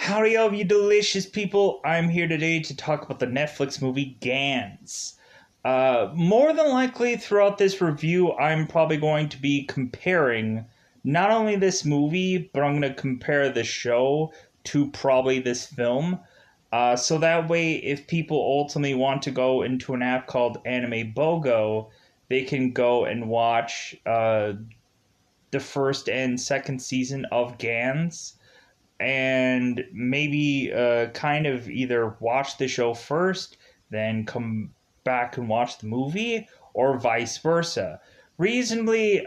Howdy, all of you delicious people. I'm here today to talk about the Netflix movie Gantz. More than likely, throughout this review, I'm probably going to be comparing not only this movie, but I'm going to compare the show to probably this film. So that way, if people ultimately want to go into an app called Anime Bogo, they can go and watch the first and second season of Gantz and maybe kind of either watch the show first, then come back and watch the movie, or vice versa. Reasonably,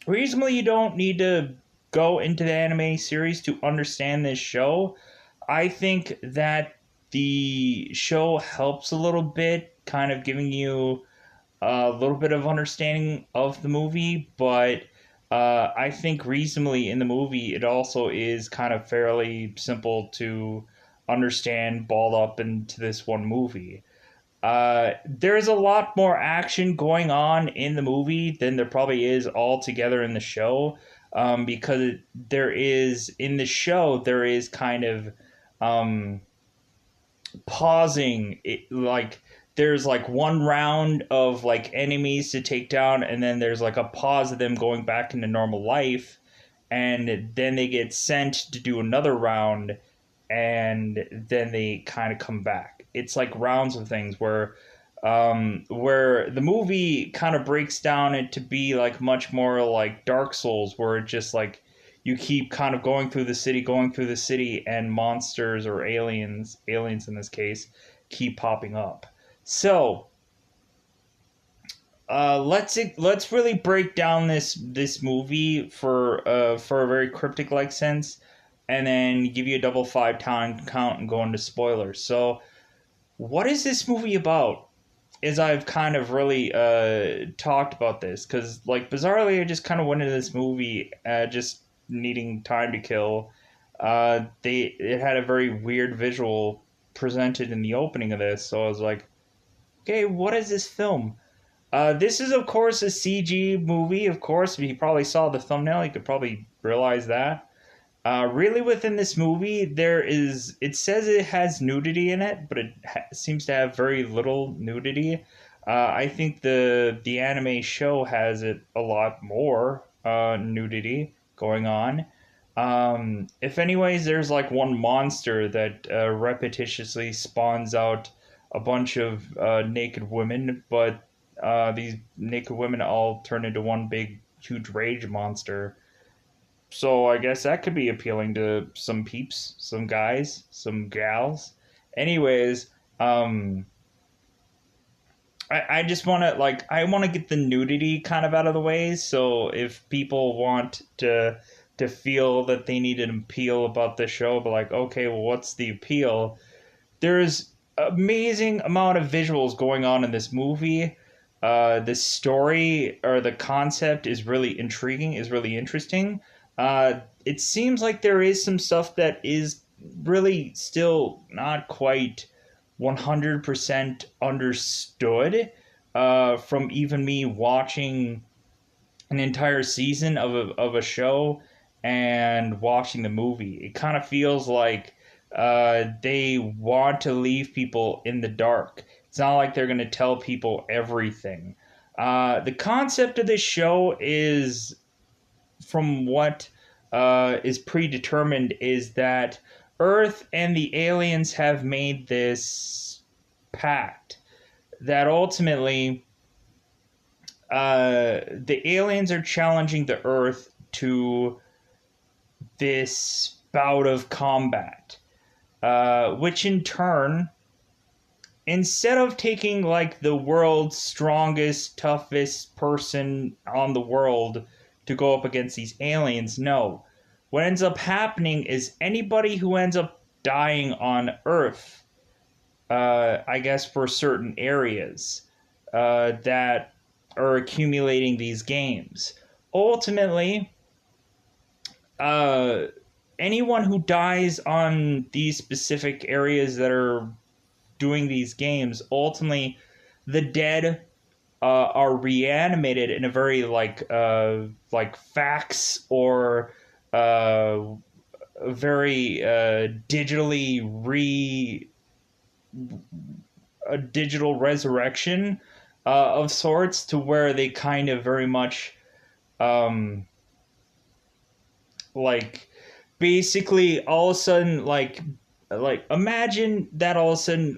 reasonably, you don't need to go into the anime series to understand this show. I think that the show helps a little bit, kind of giving you a little bit of understanding of the movie, but I think reasonably in the movie it also is kind of fairly simple to understand, balled up into this one movie. There's a lot more action going on in the movie than there probably is altogether in the show, because there is in the show there is kind of um, pausing it, like there's like one round of like enemies to take down, and then there's like a pause of them going back into normal life, and then they get sent to do another round, and then they kind of come back. It's like rounds of things where the movie kind of breaks down it to be like much more like Dark Souls, where it just like you keep kind of going through the city, and monsters or aliens in this case, keep popping up. So let's really break down this movie for a very cryptic like sense, and then give you a double five time count and go into spoilers. So, what is this movie about? As I've kind of really talked about this, because like bizarrely, I just kind of went into this movie just needing time to kill. It had a very weird visual presented in the opening of this, so I was like, okay, what is this film? This is, of course, a CG movie. Of course, if you probably saw the thumbnail, you could probably realize that. Really, within this movie, it says it has nudity in it, but it seems to have very little nudity. I think the anime show has it a lot more nudity going on. If anyways, there's like one monster that repetitiously spawns out a bunch of naked women, but these naked women all turn into one big, huge rage monster. So I guess that could be appealing to some peeps, some guys, some gals. Anyways, I just want to I want to get the nudity kind of out of the way. So if people want to feel that they need an appeal about the show, but like, okay, well, what's the appeal? There's amazing amount of visuals going on in this movie. The story or the concept is really intriguing, is really interesting. It seems like there is some stuff that is really still not quite 100% understood from even me watching an entire season of a show and watching the movie. It kind of feels like they want to leave people in the dark. It's not like they're going to tell people everything. The concept of this show is, from what is predetermined, is that Earth and the aliens have made this pact that ultimately the aliens are challenging the Earth to this bout of combat, which in turn, instead of taking like the world's strongest, toughest person on the world to go up against these aliens, no. What ends up happening is anybody who ends up dying on Earth, I guess for certain areas that are accumulating these games, ultimately, uh, anyone who dies on these specific areas that are doing these games, ultimately, the dead are reanimated in a very like fax or very digitally a digital resurrection of sorts, to where they kind of very much um, like basically all of a sudden like imagine that all of a sudden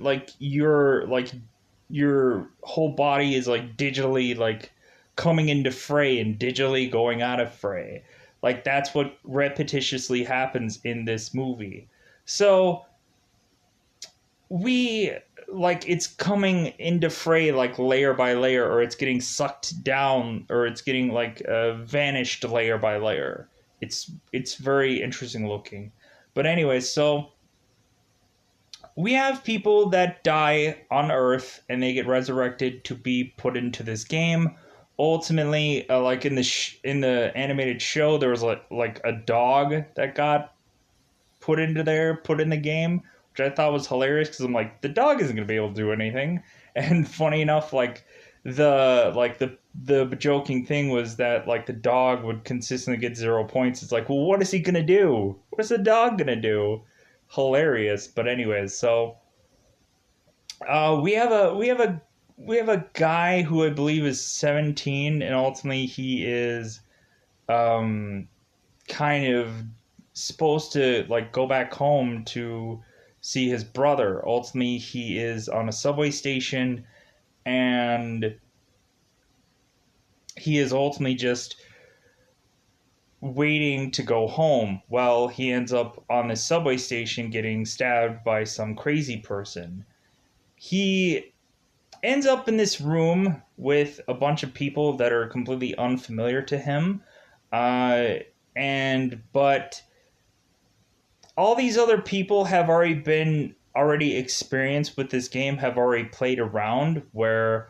your whole body is like digitally like coming into fray and digitally going out of fray. Like that's what repetitiously happens in this movie. So we like it's coming into fray like layer by layer, or it's getting sucked down, or it's getting like vanished layer by layer. It's very interesting looking. But anyway, so we have people that die on Earth and they get resurrected to be put into this game. Ultimately, like in in the animated show, there was like a dog that got put in the game, which I thought was hilarious because I'm like, the dog isn't gonna be able to do anything. And funny enough, like the joking thing was that like the dog would consistently get 0 points. It's like, well, what is he gonna do? What is the dog gonna do? Hilarious. But anyways, so we have a guy who I believe is 17, and ultimately he is um kind of supposed to like go back home to see his brother. Ultimately, he is on a subway station, and he is ultimately just waiting to go home. Well, he ends up on the subway station getting stabbed by some crazy person. He ends up in this room with a bunch of people that are completely unfamiliar to him. But all these other people have already experienced with this game, have already played around, where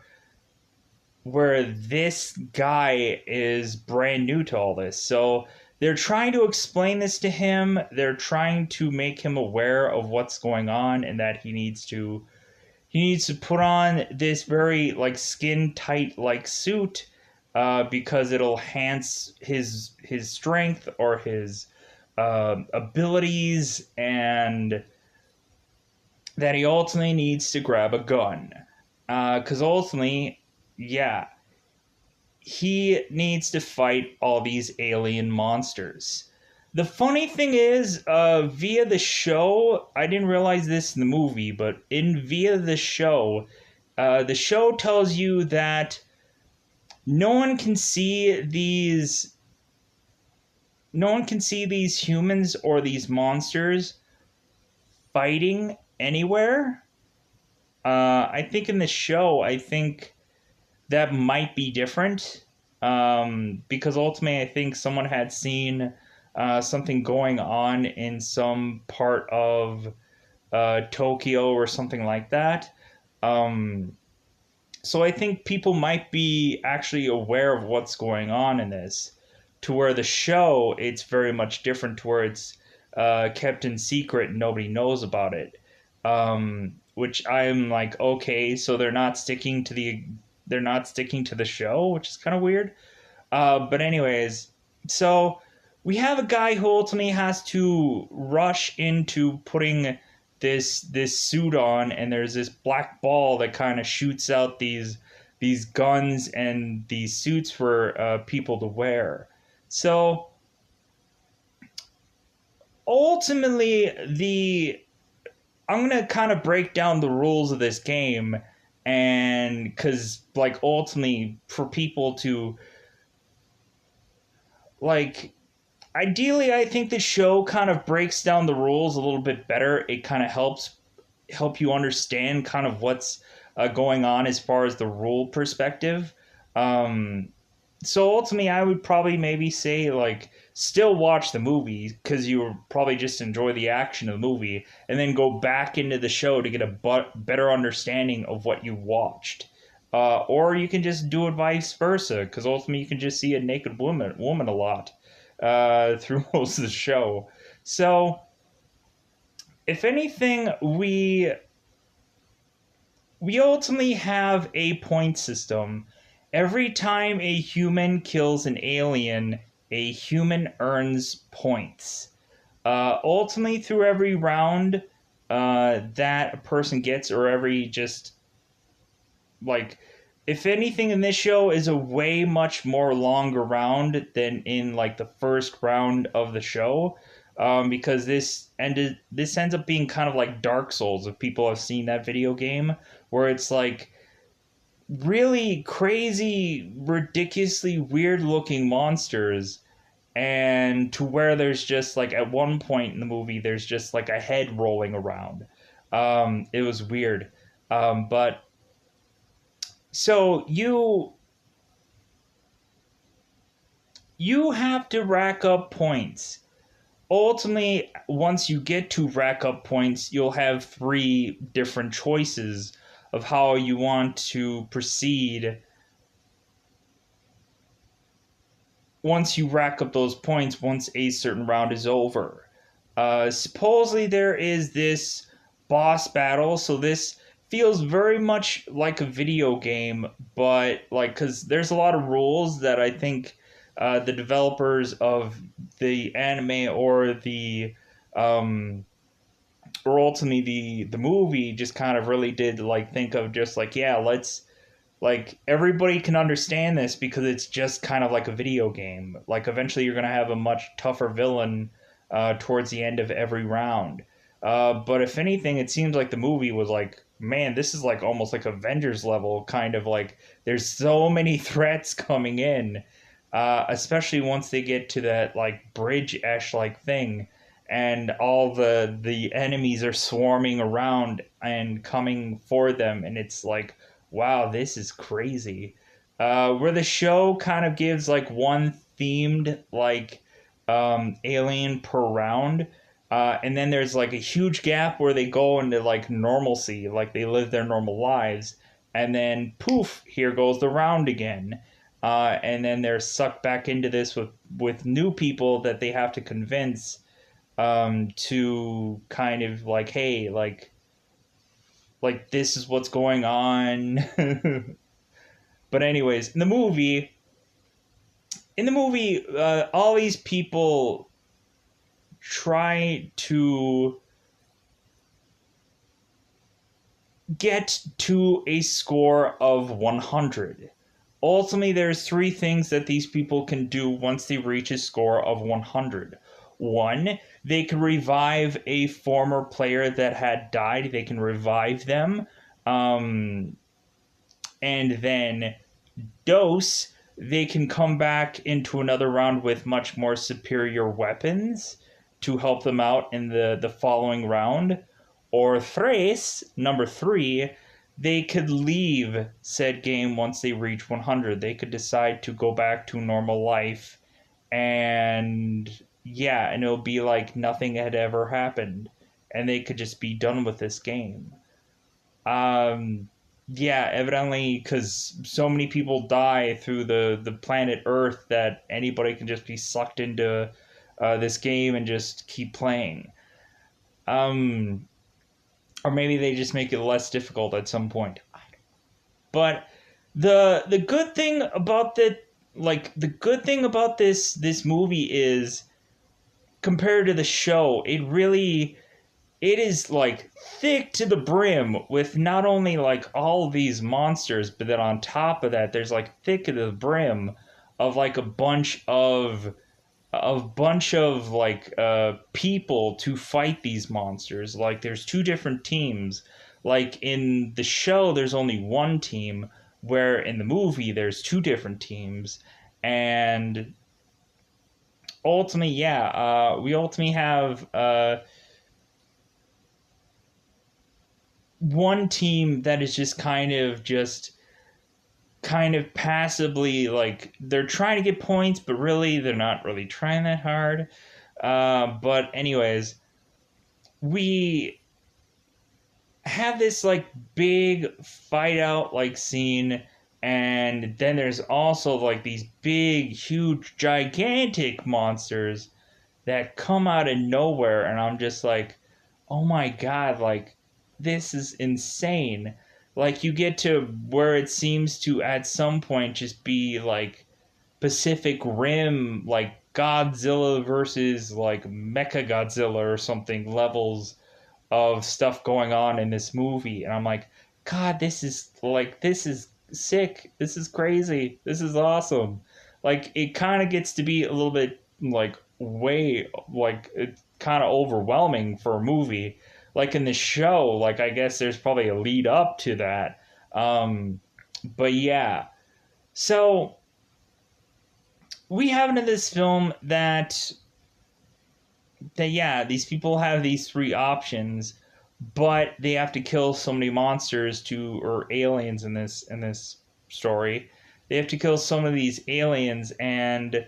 this guy is brand new to all this. So they're trying to explain this to him. They're trying to make him aware of what's going on, and that he needs to put on this very like skin tight like suit, because it'll enhance his strength or his abilities, and that he ultimately needs to grab a gun, because ultimately, yeah, he needs to fight all these alien monsters. The funny thing is, via the show, I didn't realize this in the movie, but via the show tells you that no one can see these humans or these monsters fighting anywhere. I think in the show, I think that might be different, because ultimately I think someone had seen something going on in some part of Tokyo or something like that. So I think people might be actually aware of what's going on in this, to where the show, it's very much different, to where it's kept in secret and nobody knows about it. Which I'm like, okay, so they're not sticking to the show, which is kind of weird. But anyways, so we have a guy who ultimately has to rush into putting this suit on, and there's this black ball that kind of shoots out these guns and these suits for people to wear. So ultimately, I'm gonna kind of break down the rules of this game, and because like ultimately for people to like, ideally I think the show kind of breaks down the rules a little bit better. It kind of help you understand kind of what's going on as far as the rule perspective. So ultimately, I would probably maybe say like still watch the movie, because you would probably just enjoy the action of the movie, and then go back into the show to get a better understanding of what you watched. Or you can just do it vice versa, because ultimately you can just see a naked woman a lot through most of the show. So if anything, we ultimately have a point system. Every time a human kills an alien, a human earns points. Ultimately, through every round that a person gets, or every just like, if anything in this show is a way much more longer round than in like the first round of the show, because this ends up being kind of like Dark Souls, if people have seen that video game, where it's like really crazy, ridiculously weird looking monsters, and to where there's just like at one point in the movie there's just like a head rolling around. It was weird. But so you have to rack up points. Ultimately, once you get to rack up points, you'll have three different choices of how you want to proceed once you rack up those points once a certain round is over. Supposedly there is this boss battle, so this feels very much like a video game, but like, because there's a lot of rules that I think the developers of the anime um, or ultimately the movie just kind of really did like think of just like, yeah, let's like everybody can understand this because it's just kind of like a video game. Like eventually you're going to have a much tougher villain towards the end of every round. But if anything, it seems like the movie was like, man, this is like almost like Avengers level, kind of like there's so many threats coming in, especially once they get to that like bridge-esh like thing, and all the enemies are swarming around and coming for them, and it's like, wow, this is crazy. Where the show kind of gives like one themed like alien per round, and then there's like a huge gap where they go into like normalcy, like they live their normal lives, and then poof, here goes the round again. And then they're sucked back into this with new people that they have to convince to kind of like, hey, like this is what's going on. But anyways, in the movie, all these people try to get to a score of 100. Ultimately, there's three things that these people can do once they reach a score of 100. One, they can revive a former player that had died. They can revive them. And then dose, they can come back into another round with much more superior weapons to help them out in the following round. Or tres, number three, they could leave said game once they reach 100. They could decide to go back to normal life, and yeah, and it'll be like nothing had ever happened, and they could just be done with this game. Um, yeah, evidently, because so many people die through the planet Earth that anybody can just be sucked into this game and just keep playing. Um, or maybe they just make it less difficult at some point. But the good thing about the good thing about this movie is, compared to the show, it is like thick to the brim with not only like all of these monsters, but then on top of that there's like thick to the brim of like a bunch of like people to fight these monsters. Like there's two different teams. Like in the show there's only one team, where in the movie there's two different teams. And ultimately, yeah, we ultimately have one team that is just kind of passively, like they're trying to get points, but really they're not really trying that hard. But anyways, we have this like big fight out like scene, and then there's also like these big, huge, gigantic monsters that come out of nowhere, and I'm just like, oh my god, like this is insane. Like you get to where it seems to at some point just be like Pacific Rim like Godzilla versus like Mecha Godzilla or something levels of stuff going on in this movie, and I'm like, God, this is sick. This is crazy. This is awesome. Like it kind of gets to be a little bit like way like it's kind of overwhelming for a movie. Like in the show, like I guess there's probably a lead up to that. But yeah, so we have in this film that yeah, these people have these three options, but they have to kill so many monsters to or aliens in this story. They have to kill some of these aliens, and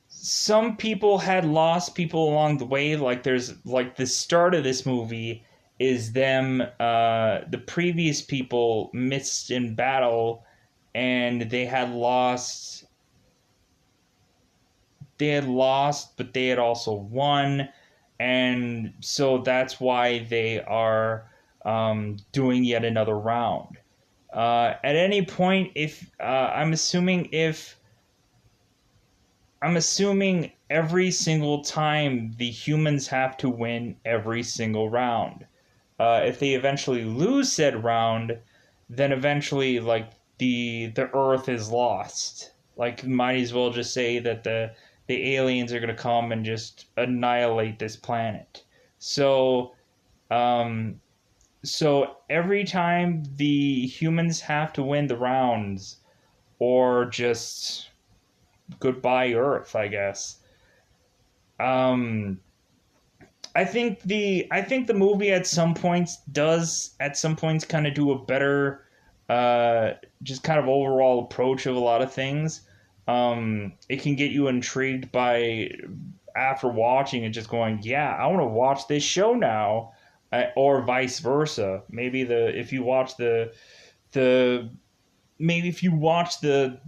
some people had lost people along the way. Like there's like the start of this movie is them the previous people missed in battle, and they had lost, but they had also won, and so that's why they are doing yet another round. At any point, if I'm assuming every single time the humans have to win every single round. If they eventually lose said round, then eventually like the Earth is lost. Like might as well just say that the aliens are gonna come and just annihilate this planet. So um, so every time the humans have to win the rounds, or just goodbye Earth, I guess. Um, I think the movie at some points kind of do a better just kind of overall approach of a lot of things. It can get you intrigued by after watching and just going, yeah, I want to watch this show now, or vice versa. Maybe the if you watch the maybe if you watch the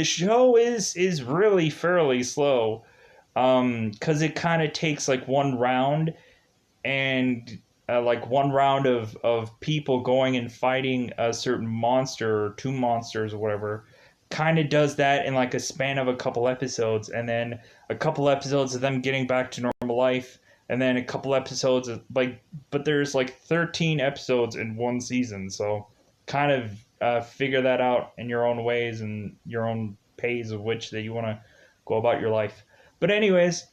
show is really fairly slow, because it kind of takes like one round, and like one round of people going and fighting a certain monster or two monsters or whatever, kind of does that in like a span of a couple episodes, and then a couple episodes of them getting back to normal life, and then a couple episodes of like, but there's like 13 episodes in one season, so kind of figure that out in your own ways and your own pace of which that you want to go about your life. But anyways,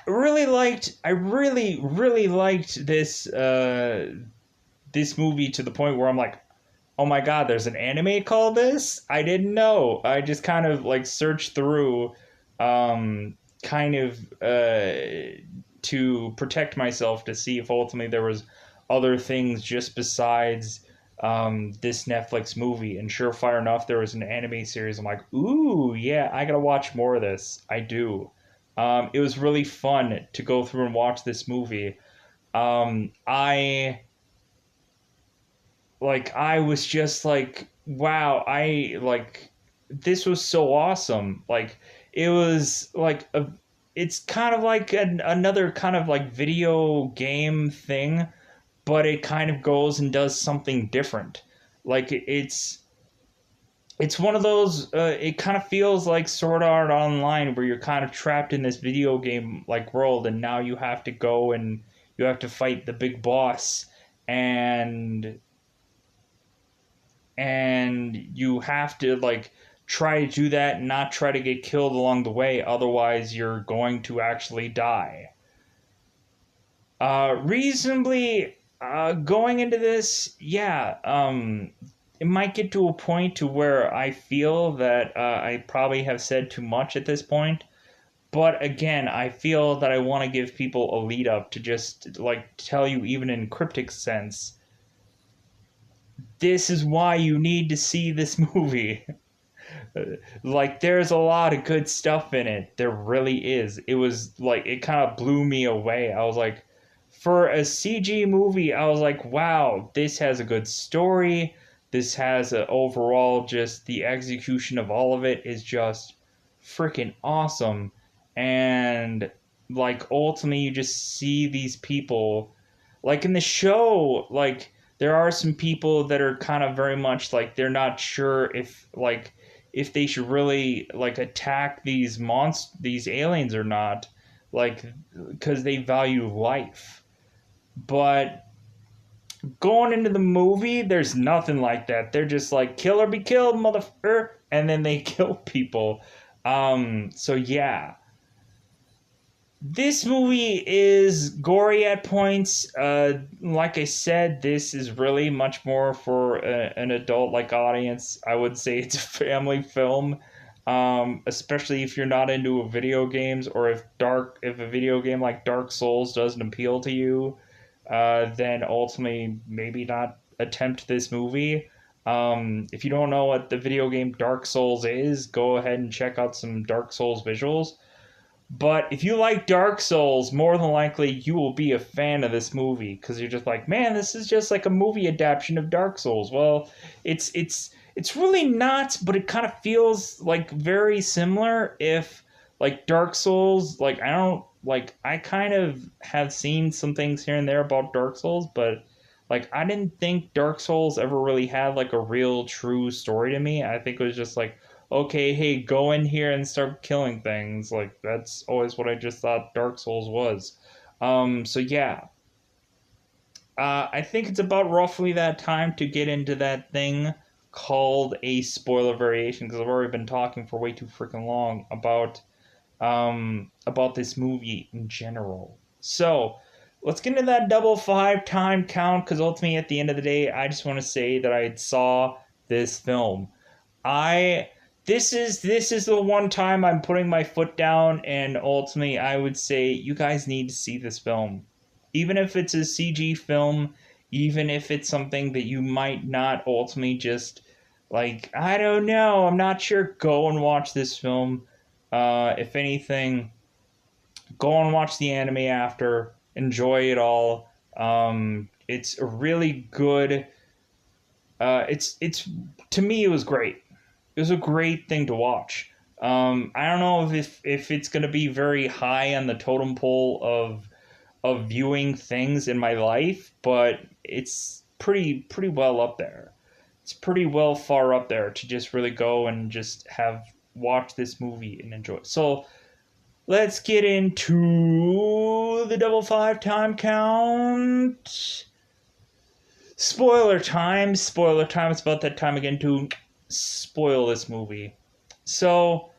I really liked this movie to the point where I'm like, oh my god, there's an anime called this? I didn't know. I just kind of like searched through, kind of to protect myself to see if ultimately there was other things just besides this Netflix movie. And surefire enough, there was an anime series. I'm like, ooh, yeah, I gotta watch more of this. I do. It was really fun to go through and watch this movie. I was just like, wow, this was so awesome. Like it was like it's kind of like another kind of like video game thing, but it kind of goes and does something different. Like it's one of those. It kind of feels like Sword Art Online, where you're kind of trapped in this video game like world, and now you have to go and you have to fight the big boss, and you have to like try to do that and not try to get killed along the way, otherwise you're going to actually die. Reasonably, going into this, yeah, it might get to a point to where I feel that I probably have said too much at this point. But again, I feel that I want to give people a lead up to just like tell you, even in cryptic sense, this is why you need to see this movie. Like, there's a lot of good stuff in it. There really is. It was like, it kind of blew me away. I was like, for a CG movie, I was like, wow, this has a good story. This has a overall, just the execution of all of it is just freaking awesome. And like, ultimately, you just see these people, like in the show, like, there are some people that are kind of very much like, they're not sure if, like, if they should really like attack these aliens or not, like because they value life. But going into the movie, there's nothing like that. They're just like kill or be killed, motherfucker, and then they kill people. So yeah, this movie is gory at points. Like I said, this is really much more for an adult-like audience. I would say it's a family film, especially if you're not into video games, or if a video game like Dark Souls doesn't appeal to you, then ultimately maybe not attempt this movie. If you don't know what the video game Dark Souls is, go ahead and check out some Dark Souls visuals. But if you like Dark Souls, more than likely you will be a fan of this movie because you're just like, man, this is just like a movie adaptation of Dark Souls. Well, it's really not, but it kind of feels like very similar. If like Dark Souls, like I kind of have seen some things here and there about Dark Souls, but like I didn't think Dark Souls ever really had like a real true story to me. I think it was just like, okay, hey, go in here and start killing things. Like, that's always what I just thought Dark Souls was. So yeah. I think it's about roughly that time to get into that thing called a spoiler variation, because I've already been talking for way too freaking long about this movie in general. So, let's get into that double five time count, because ultimately at the end of the day, I just want to say that I saw this film. This is the one time I'm putting my foot down, and ultimately I would say you guys need to see this film. Even if it's a CG film, even if it's something that you might not ultimately just like, I don't know, I'm not sure, go and watch this film. If anything, go and watch the anime after, enjoy it all. It's a really good. It's to me it was great. It was a great thing to watch. I don't know if it's going to be very high on the totem pole of viewing things in my life, but it's pretty well up there. It's pretty well far up there to just really go and just have watch this movie and enjoy it. So let's get into the double five time count. Spoiler time. Spoiler time. It's about that time again to spoil this movie. So,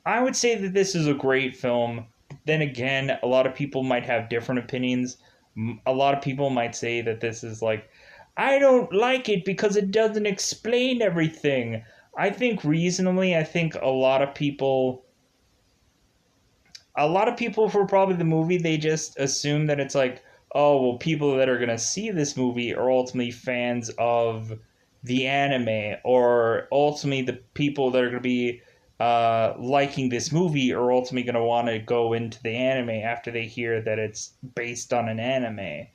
I would say that this is a great film. Then again, a lot of people might have different opinions. A lot of people might say that this is like, I don't like it because it doesn't explain everything. I think reasonably, I think a lot of people for probably the movie, they just assume that it's like, oh, well, people that are going to see this movie are ultimately fans of the anime, or ultimately the people that are going to be liking this movie are ultimately going to want to go into the anime after they hear that it's based on an anime,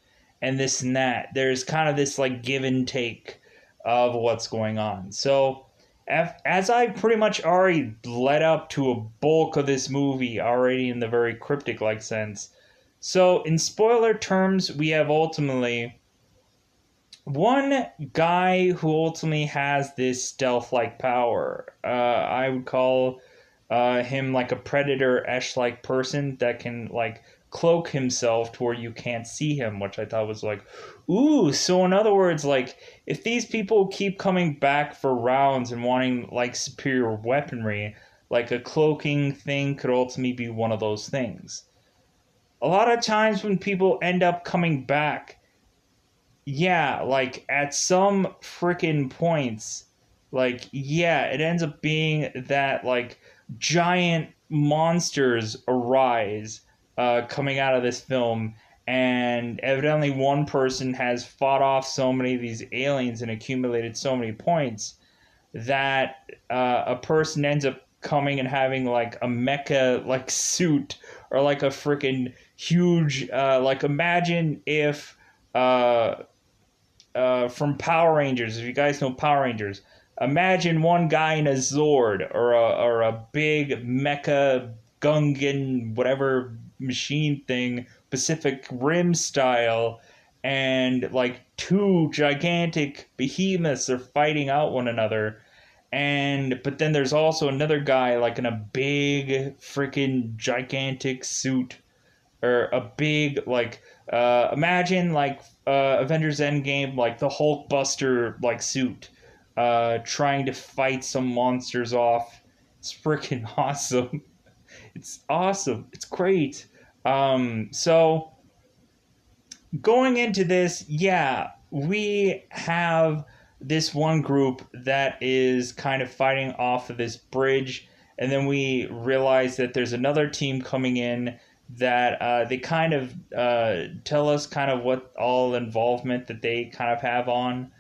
and this and that. There's kind of this like give and take of what's going on. So as I pretty much already led up to a bulk of this movie already in the very cryptic like sense. So in spoiler terms, we have ultimately one guy who ultimately has this stealth-like power. I would call him like a predator-esque like person that can like cloak himself to where you can't see him, which I thought was like, ooh. So in other words, like if these people keep coming back for rounds and wanting like superior weaponry, like a cloaking thing could ultimately be one of those things. A lot of times when people end up coming back, yeah, like at some freaking points, like, yeah, it ends up being that like giant monsters arise coming out of this film, and evidently one person has fought off so many of these aliens and accumulated so many points that a person ends up coming and having like a mecha like suit, or like a freaking huge like imagine if from Power Rangers, if you guys know Power Rangers, imagine one guy in a Zord, or a big mecha Gungan whatever machine thing, Pacific Rim style, and like two gigantic behemoths are fighting out one another, But then there's also another guy like in a big freaking gigantic suit, or a big like imagine like Avengers Endgame, like the Hulkbuster like suit, trying to fight some monsters off. It's freaking awesome. It's awesome. It's great. So going into this, yeah, we have this one group that is kind of fighting off of this bridge, and then we realize that there's another team coming in that they kind of tell us kind of what all involvement that they kind of have on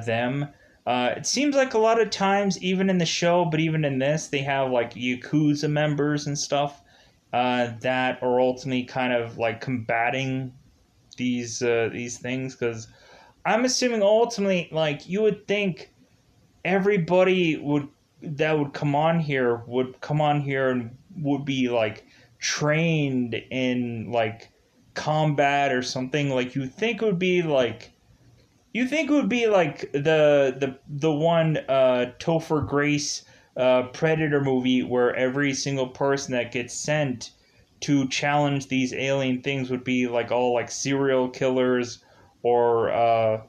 them. It seems like a lot of times, even in the show, but even in this, they have like Yakuza members and stuff that are ultimately kind of like combating these things, because I'm assuming ultimately, like, you would think everybody would come on here and would be like trained in like combat or something. Like you think it would be like the one Topher Grace Predator movie, where every single person that gets sent to challenge these alien things would be like all like serial killers, or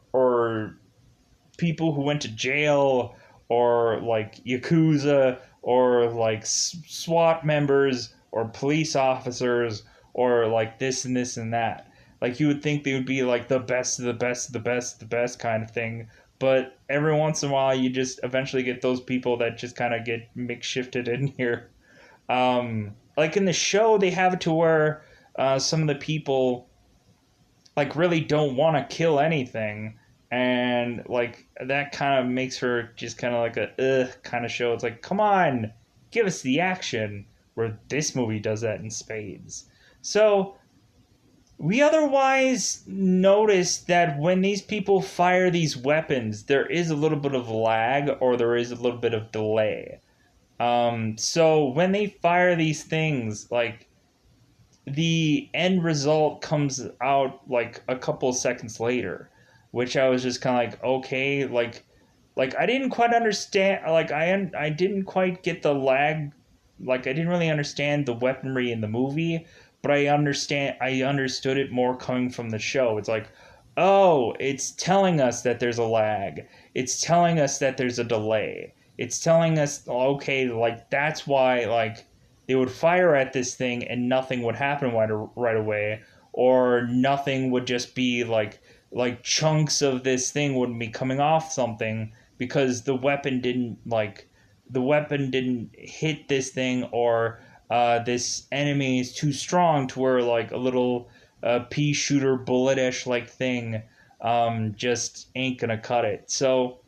people who went to jail, or like Yakuza, or like SWAT members, or police officers, or like this and this and that. Like, you would think they would be like the best of the best of the best of the best kind of thing. But every once in a while, you just eventually get those people that just kind of get makeshifted in here. Like in the show, they have it to where some of the people like really don't want to kill anything, and like that kind of makes her just kind of like a kind of show. It's like, come on, give us the action. Where this movie does that in spades. So we otherwise notice that when these people fire these weapons, there is a little bit of lag, or there is a little bit of delay. So when they fire these things, like, the end result comes out like a couple of seconds later, which I was just kind of like, okay, like I didn't quite understand, like I didn't quite get the lag, like I didn't really understand the weaponry in the movie, but I understood it more coming from the show. It's like, oh, it's telling us that there's a lag. It's telling us that there's a delay. It's telling us, okay, like that's why like they would fire at this thing and nothing would happen right away, or nothing would just be like chunks of this thing wouldn't be coming off something, because the weapon didn't hit this thing, or this enemy is too strong to where like a little pea shooter bulletish like thing just ain't gonna cut it. So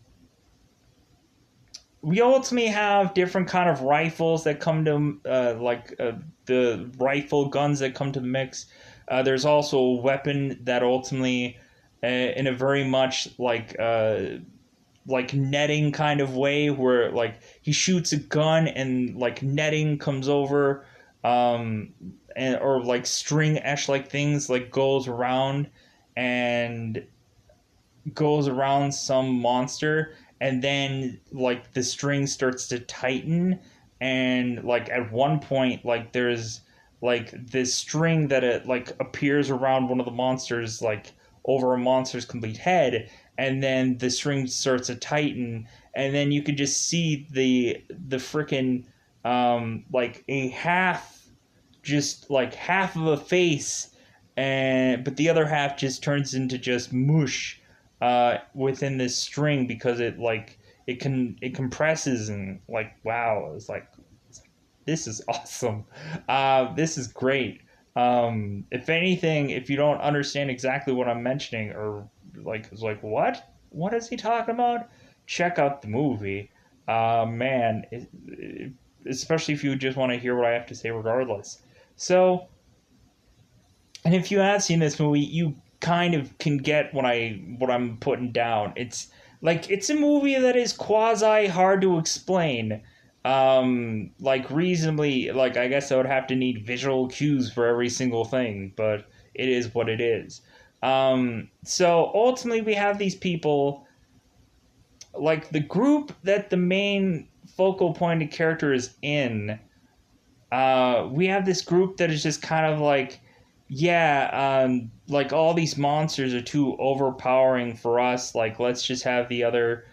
we ultimately have different kind of rifles that come to the rifle guns that come to the mix. There's also a weapon that ultimately, in a very much like netting kind of way, where like he shoots a gun and like netting comes over, and or like string esh like things like and goes around some monster, and then like the string starts to tighten, and like at one point like there's like this string that it like appears around one of the monsters, like over a monster's complete head, and then the string starts to tighten, and then you can just see the freaking like a half, just like half of a face, and but the other half just turns into just mush within this string, because it compresses, and like, wow, it's like this is awesome. This is great. If anything, if you don't understand exactly what I'm mentioning, or like it's like, what is he talking about, check out the movie. Man, especially if you just want to hear what I have to say regardless. So, and if you have seen this movie, you kind of can get what I'm putting down. It's a movie that is quasi hard to explain. Like reasonably, like I guess I would have to need visual cues for every single thing, but it is what it is. So ultimately, we have these people like the group that the main focal point of character is in, we have this group that is just kind of like, yeah, like all these monsters are too overpowering for us. Like, let's just have the other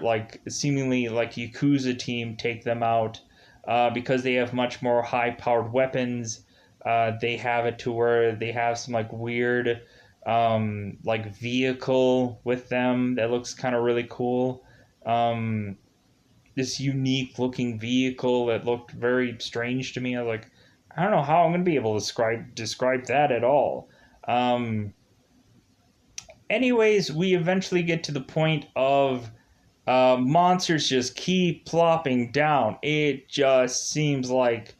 like seemingly like Yakuza team take them out, because they have much more high-powered weapons. They have it to where they have some like weird, like vehicle with them that looks kind of really cool. Um, this unique looking vehicle that looked very strange to me. I was like, I don't know how I'm gonna be able to describe that at all. Um, anyways, we eventually get to the point of monsters just keep plopping down. It just seems like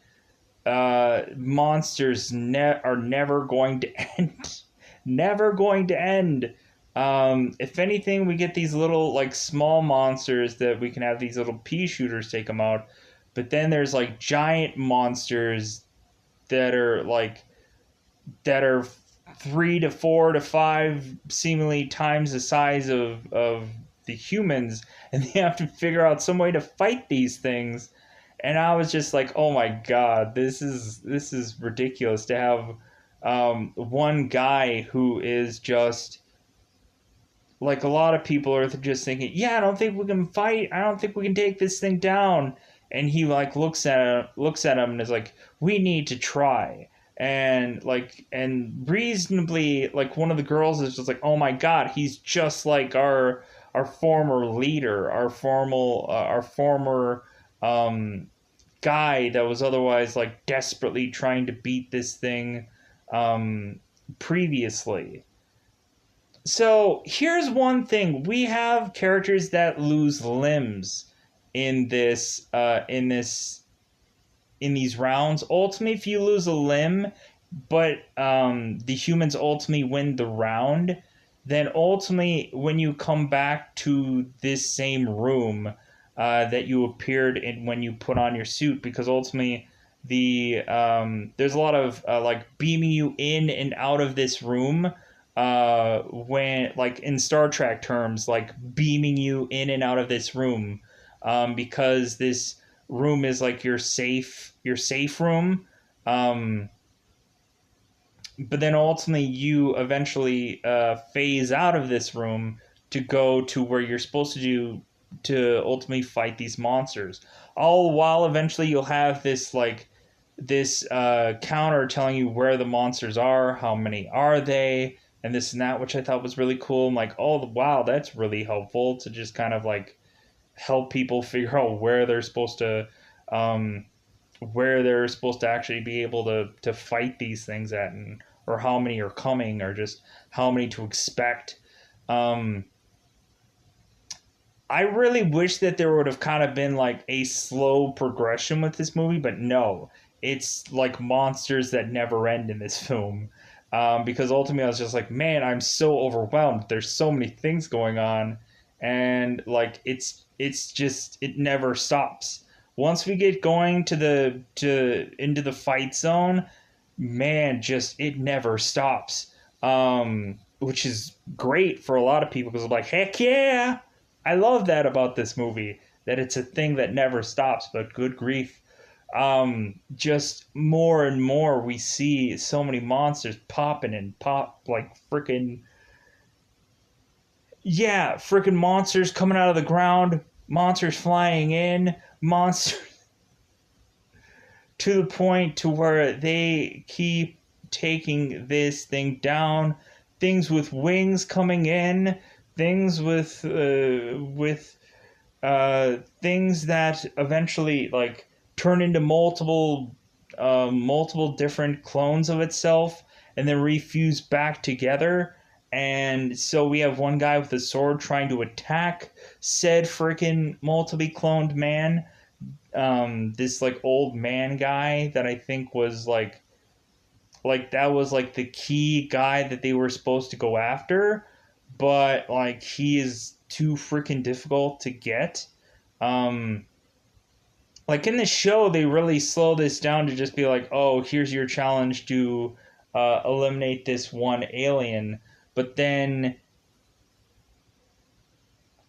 monsters are never going to end. Never going to end. If anything, we get these little like small monsters that we can have these little pea shooters take them out. But then there's like giant monsters that are like that are 3 to 4 to 5 seemingly times the size of the humans, and they have to figure out some way to fight these things. And I was just like, oh my god, this is ridiculous to have one guy who is just like, a lot of people are just thinking, yeah, I don't think we can fight. I don't think we can take this thing down. And he like looks at him and is like, we need to try. And like, and reasonably, like, one of the girls is just like, oh my god, he's just like our former leader, our former um guy that was otherwise like desperately trying to beat this thing previously. So here's one thing: we have characters that lose limbs in these rounds. Ultimately, if you lose a limb, but the humans ultimately win the round, then ultimately when you come back to this same room that you appeared in when you put on your suit, because ultimately there's a lot of like beaming you in and out of this room, when like in Star Trek terms, like beaming you in and out of this room, because this room is like your safe room. Um, but then ultimately you eventually phase out of this room to go to where you're supposed to do to ultimately fight these monsters. All while eventually you'll have this counter telling you where the monsters are, how many are they, and this and that, which I thought was really cool. I'm like, oh wow, that's really helpful to just kind of like help people figure out um, where they're supposed to actually be able to fight these things at, and or how many are coming, or just how many to expect. Um, I really wish that there would have kind of been like a slow progression with this movie, but no, it's like monsters that never end in this film. Because ultimately, I was just like, man, I'm so overwhelmed. There's so many things going on, and like it's just it never stops. Once we get going to into the fight zone, man, just it never stops. Which is great for a lot of people because I'm like, heck yeah, I love that about this movie, that it's a thing that never stops. But good grief, just more and more we see so many monsters popping and pop like freaking, yeah, freaking monsters coming out of the ground, monsters flying in, monsters to the point to where they keep taking this thing down. Things with wings coming in, things with things that eventually like turn into multiple different clones of itself and then refuse back together. And so we have one guy with a sword trying to attack said freaking multiply cloned man, this like old man guy that I think was like that was like the key guy that they were supposed to go after, but like he is too freaking difficult to get. Um, like in the show, they really slow this down to just be like, oh, here's your challenge to eliminate this one alien. But then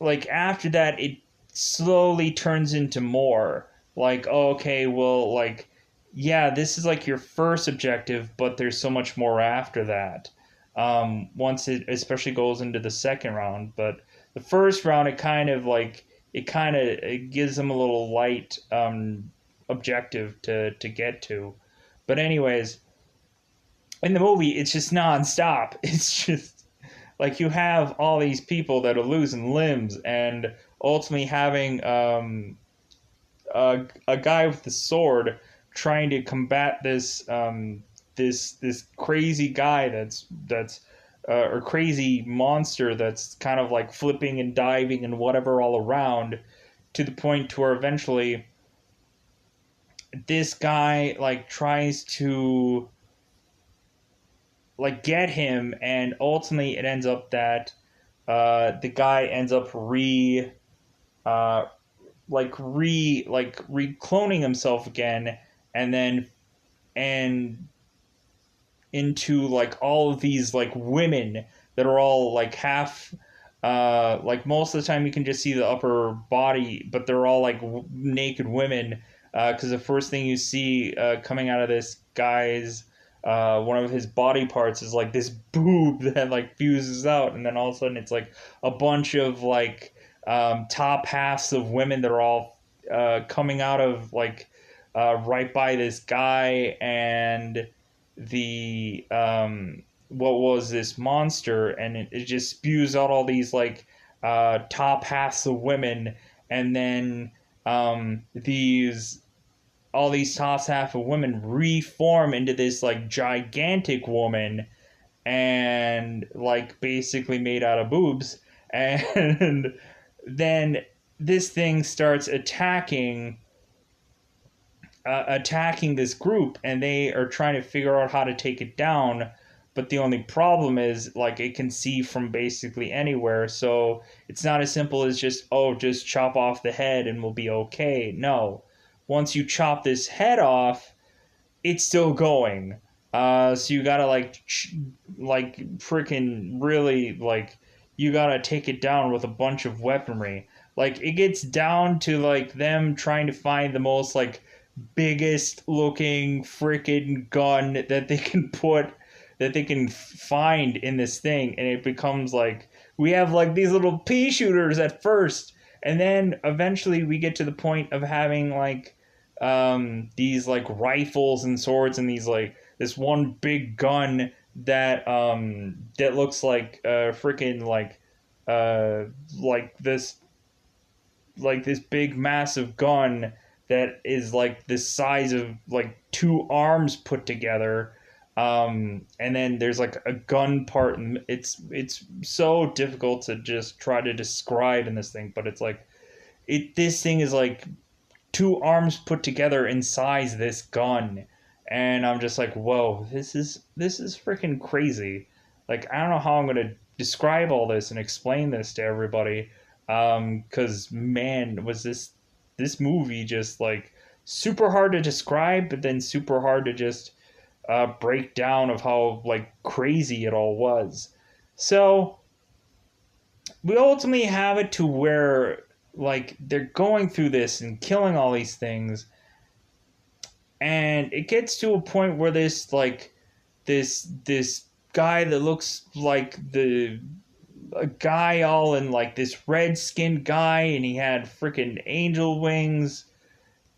like after that it slowly turns into more like, oh, okay, well, like, yeah, this is like your first objective, but there's so much more after that. Once it especially goes into the second round, but the first round it gives them a little light objective to get to. But anyways, in the movie it's just nonstop. It's just like you have all these people that are losing limbs and ultimately having a guy with the sword trying to combat this crazy guy that's or crazy monster that's kind of like flipping and diving and whatever all around, to the point to where eventually this guy like tries to like get him, and ultimately it ends up that the guy ends up uh, recloning himself again, and then and into like all of these like women that are all like half like most of the time you can just see the upper body, but they're all like naked women, because the first thing you see coming out of this guy's one of his body parts is like this boob that like fuses out, and then all of a sudden it's like a bunch of like top halves of women that are all coming out of like right by this guy and the what was this monster, and it just spews out all these like top halves of women, and then these all these top half of women reform into this like gigantic woman, and like basically made out of boobs, and then this thing starts attacking this group, and they are trying to figure out how to take it down. But the only problem is like it can see from basically anywhere, so it's not as simple as just, oh, just chop off the head and we'll be okay. No, once you chop this head off, it's still going. So you gotta like freaking really like you gotta take it down with a bunch of weaponry. Like it gets down to like them trying to find the most like biggest looking freaking gun that they can find in this thing, and it becomes like we have like these little pea shooters at first, and then eventually we get to the point of having like these like rifles and swords, and these like this one big gun that looks like freaking uh like this big massive gun that is like the size of like two arms put together. And then there's like a gun part, and it's so difficult to just try to describe in this thing, but it's like this thing is like two arms put together in size this gun, and I'm just like, whoa, this is freaking crazy. Like I don't know how I'm gonna describe all this and explain this to everybody, because man, was this movie just like super hard to describe, but then super hard to just breakdown of how like crazy it all was. So we ultimately have it to where like they're going through this and killing all these things, and it gets to a point where this guy that looks like the a guy all in like this red skinned guy, and he had freaking angel wings,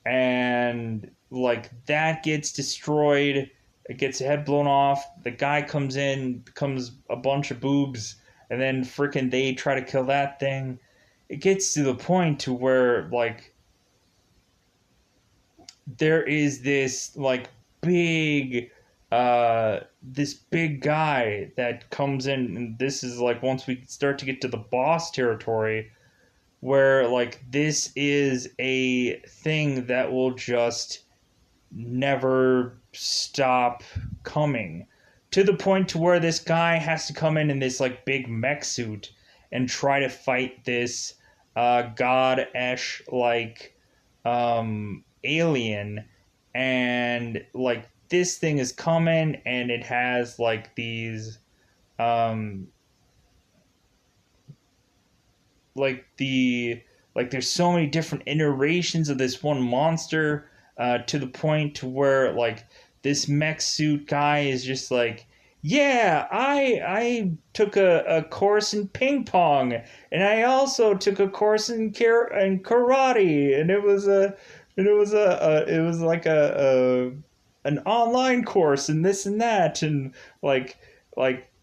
and like that gets destroyed. It gets a head blown off. The guy comes in, becomes a bunch of boobs, and then freaking they try to kill that thing. It gets to the point to where like there is this big guy that comes in, and this is like once we start to get to the boss territory, where like this is a thing that will just never stop coming, to the point to where this guy has to come in this like big mech suit and try to fight this god-esh like alien, and like this thing is coming, and it has like these um there's so many different iterations of this one monster, to the point to where like this mech suit guy is just like, yeah, I took a course in ping pong, and I also took a course in karate, and it was like a an online course and this and that, and like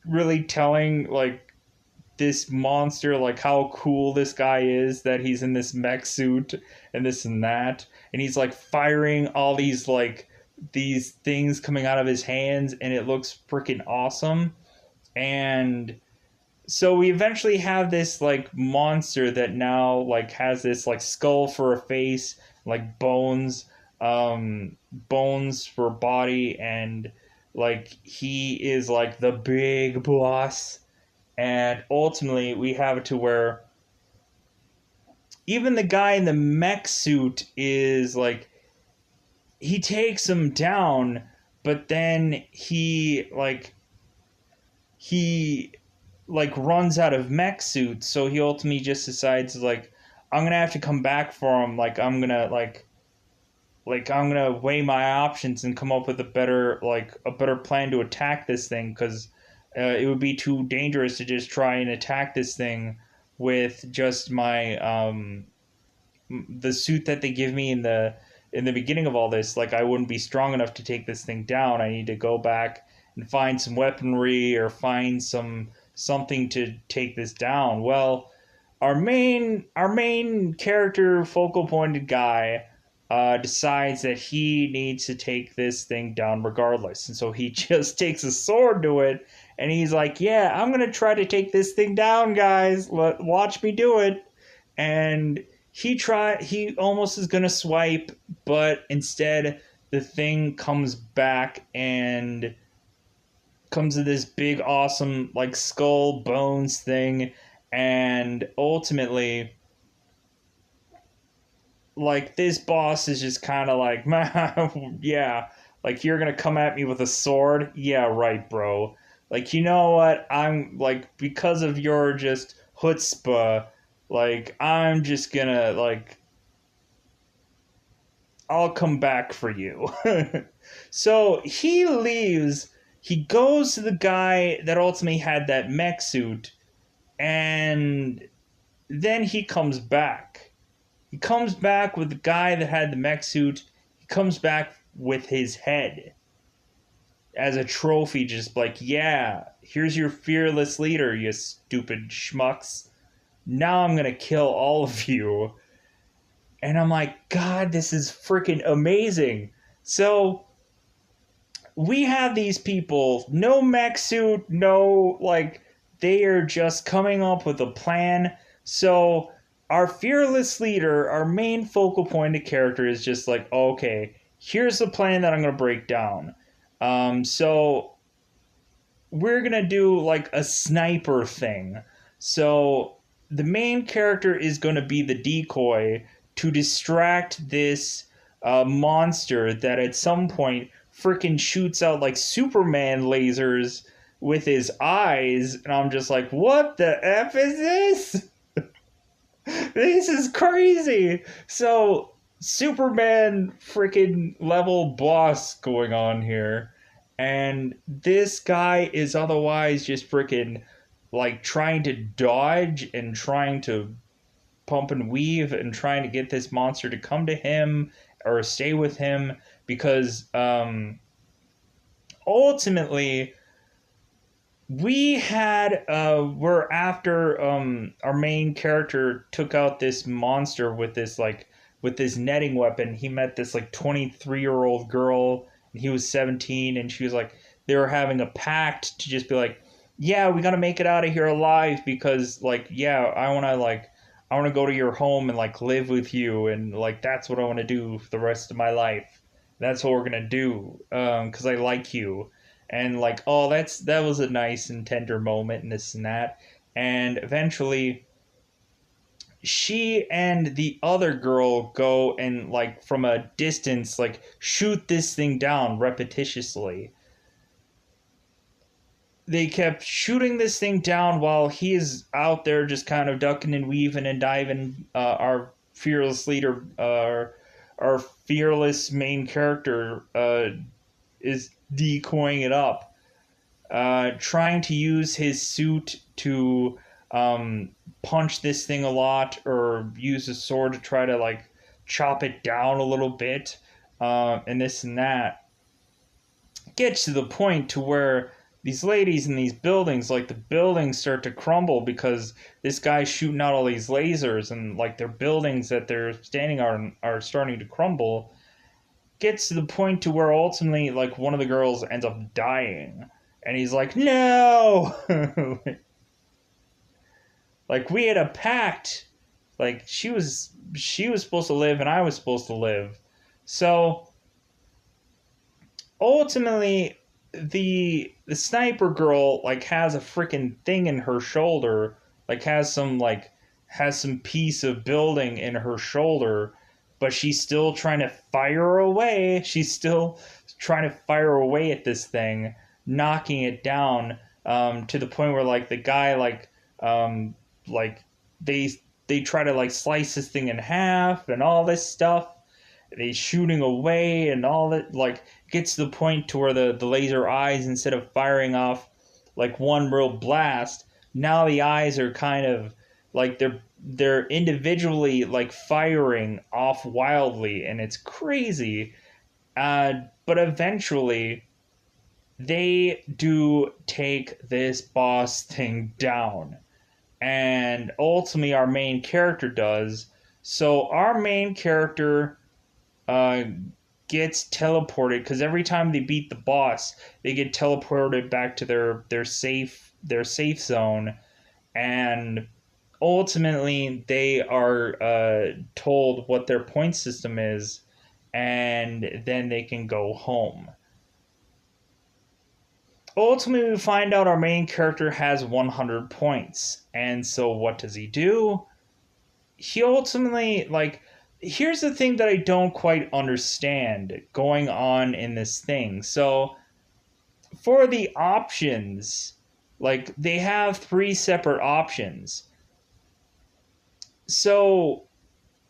really telling like this monster like how cool this guy is, that he's in this mech suit and this and that, and he's like firing all these things coming out of his hands, and it looks freaking awesome. And so we eventually have this like monster that now like has this like skull for a face, like bones for a body, and like he is like the big boss. And ultimately we have it to where even the guy in the mech suit is like, he takes him down, but then he like runs out of mech suits, so he ultimately just decides like, I'm gonna have to come back for him. Like I'm gonna weigh my options and come up with a better plan to attack this thing, because it would be too dangerous to just try and attack this thing with just my the suit that they give me in the beginning of all this. Like, I wouldn't be strong enough to take this thing down. I need to go back and find some weaponry or find something to take this down. Well, our main character, focal pointed guy, decides that he needs to take this thing down regardless, and so he just takes a sword to it, and he's like, "Yeah, I'm gonna try to take this thing down, guys. Watch me do it." And he almost is gonna swipe, but instead the thing comes back and comes to this big awesome like skull bones thing, and ultimately like this boss is just kind of like, yeah, like, you're gonna come at me with a sword? Yeah, right, bro. Like, you know what, I'm like, because of your just chutzpah, like, I'm just gonna like, I'll come back for you. So he leaves. He goes to the guy that ultimately had that mech suit, and then he comes back. He comes back with the guy that had the mech suit. He comes back with his head as a trophy, just like, yeah, here's your fearless leader, you stupid schmucks. Now I'm gonna kill all of you. And I'm like, God, this is freaking amazing. So we have these people, no mech suit, no, like, they are just coming up with a plan. So our fearless leader, our main focal point of character, is just like, okay, here's the plan that I'm going to break down. So we're going to do like a sniper thing. So the main character is going to be the decoy to distract this monster that at some point freaking shoots out like Superman lasers with his eyes. And I'm just like, what the F is this? This is crazy. So Superman freaking level boss going on here. And this guy is otherwise just freaking like trying to dodge and trying to pump and weave and trying to get this monster to come to him or stay with him, because ultimately we're after our main character took out this monster with this netting weapon. He met this like 23-year-old girl, and he was 17, and she was like, they were having a pact to just be like, yeah, we got to make it out of here alive, because like, yeah, I want to go to your home and like live with you, and like that's what I want to do for the rest of my life. That's what we're gonna do, because I like you. And like, oh, that was a nice and tender moment, and this and that. And eventually she and the other girl go and like from a distance like shoot this thing down repetitiously. they kept shooting this thing down while he is out there just kind of ducking and weaving and diving. Our fearless leader, our fearless main character, is decoying it up, trying to use his suit to punch this thing a lot, or use a sword to try to like chop it down a little bit, and this and that. Gets to the point to where these ladies in these buildings, like the buildings start to crumble because this guy's shooting out all these lasers, and like their buildings that they're standing on are starting to crumble. Gets to the point to where ultimately like one of the girls ends up dying, and he's like, no. Like, we had a pact. Like, she was supposed to live and I was supposed to live. So ultimately the sniper girl like has a freaking thing in her shoulder, like has some piece of building in her shoulder, but she's still trying to fire away. She's still trying to fire away at this thing, knocking it down, to the point where like the guy like they try to like slice this thing in half and all this stuff. They shooting away and all that, like gets to the point to where the laser eyes, instead of firing off like one real blast, now the eyes are kind of like they're individually like firing off wildly, and it's crazy. But eventually they do take this boss thing down, and ultimately our main character does. So our main character gets teleported, because every time they beat the boss, they get teleported back to their safe zone, and ultimately they are told what their point system is, and then they can go home. Ultimately, we find out our main character has 100 points, and so what does he do? He ultimately, like, here's the thing that I don't quite understand going on in this thing. So, for the options, like, they have 3 separate options. So,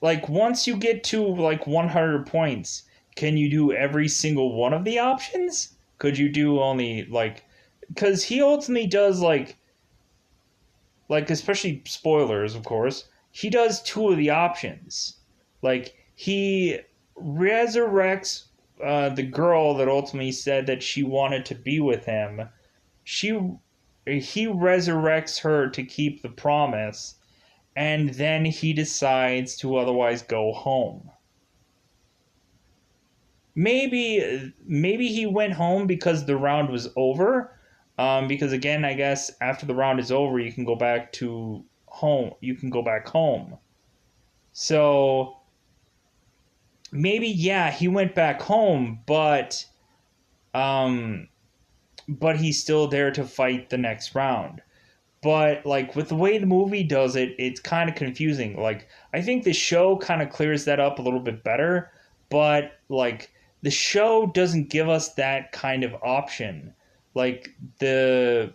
like, once you get to, like, 100 points, can you do every single one of the options? Could you do only, like... Because he ultimately does, like, especially spoilers, of course, he does 2 of the options. Like, he resurrects the girl that ultimately said that she wanted to be with him. He resurrects her to keep the promise, and then he decides to otherwise go home. Maybe he went home because the round was over. Because again, I guess after the round is over, you can go back to home. You can go back home. So maybe, yeah, he went back home, but he's still there to fight the next round. But like with the way the movie does it, it's kind of confusing. Like, I think the show kind of clears that up a little bit better, but like the show doesn't give us that kind of option. The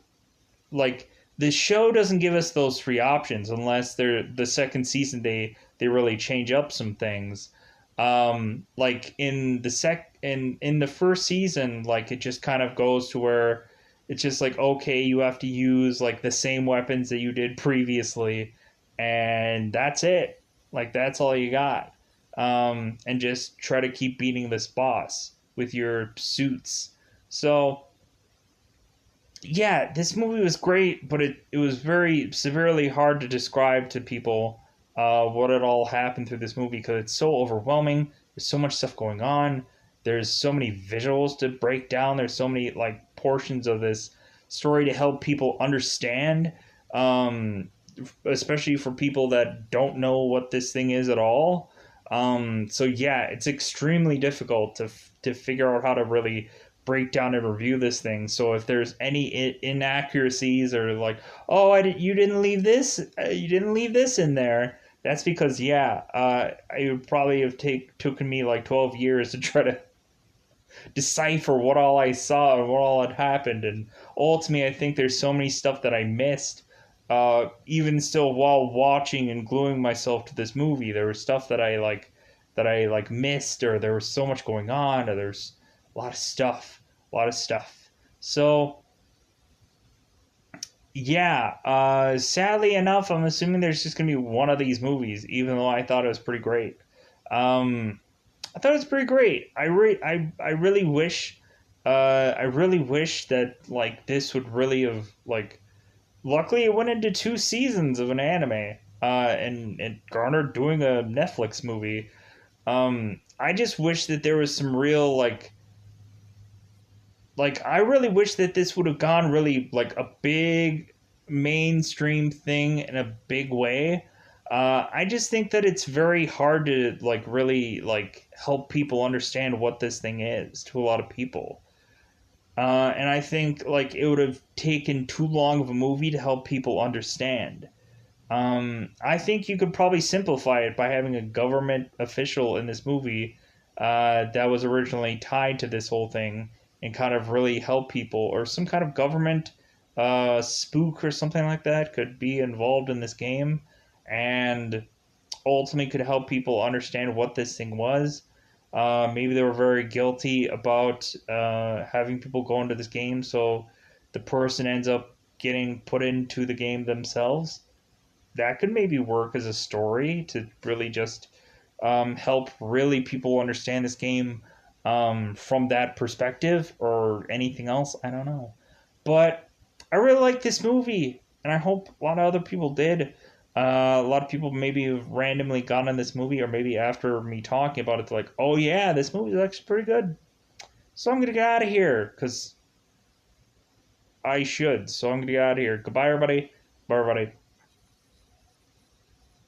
show doesn't give us those 3 options unless they're the second season they really change up some things. Like in the first season, like it just kind of goes to where it's just like, okay, you have to use like the same weapons that you did previously, and that's it. Like, that's all you got. And just try to keep beating this boss with your suits. So yeah, this movie was great, but it was very severely hard to describe to people what had all happened through this movie, because it's so overwhelming. There's so much stuff going on. There's so many visuals to break down. There's so many like portions of this story to help people understand, especially for people that don't know what this thing is at all. So yeah, it's extremely difficult to figure out how to really break down and review this thing. So if there's any inaccuracies, or like, oh, you didn't leave this in there, that's because, yeah, it would probably have taken me like 12 years to try to decipher what all I saw and what all had happened. And ultimately, I think there's so many stuff that I missed. Even still, while watching and gluing myself to this movie, there was stuff that I like missed, or there was so much going on, or there's a lot of stuff, a lot of stuff. So yeah, sadly enough, I'm assuming there's just gonna be one of these movies, even though I thought it was pretty great. Um, I thought it was pretty great. I really wish, I really wish that like this would really have like. Luckily, it went into 2 seasons of an anime, and it garnered doing a Netflix movie. I just wish that there was some real like I really wish that this would have gone really like a big mainstream thing in a big way. I just think that it's very hard to like really like help people understand what this thing is to a lot of people. And I think like it would have taken too long of a movie to help people understand. I think you could probably simplify it by having a government official in this movie that was originally tied to this whole thing and kind of really help people, or some kind of government spook or something like that could be involved in this game and ultimately could help people understand what this thing was. Maybe they were very guilty about having people go into this game, so the person ends up getting put into the game themselves. That could maybe work as a story to really just help really people understand this game from that perspective, or anything else. I don't know. But I really like this movie, and I hope a lot of other people did. A lot of people maybe have randomly gone in this movie, or maybe after me talking about it, they're like, oh yeah, this movie is actually pretty good. So I'm going to get out of here, because I should. So I'm going to get out of here. Goodbye, everybody. Bye, everybody.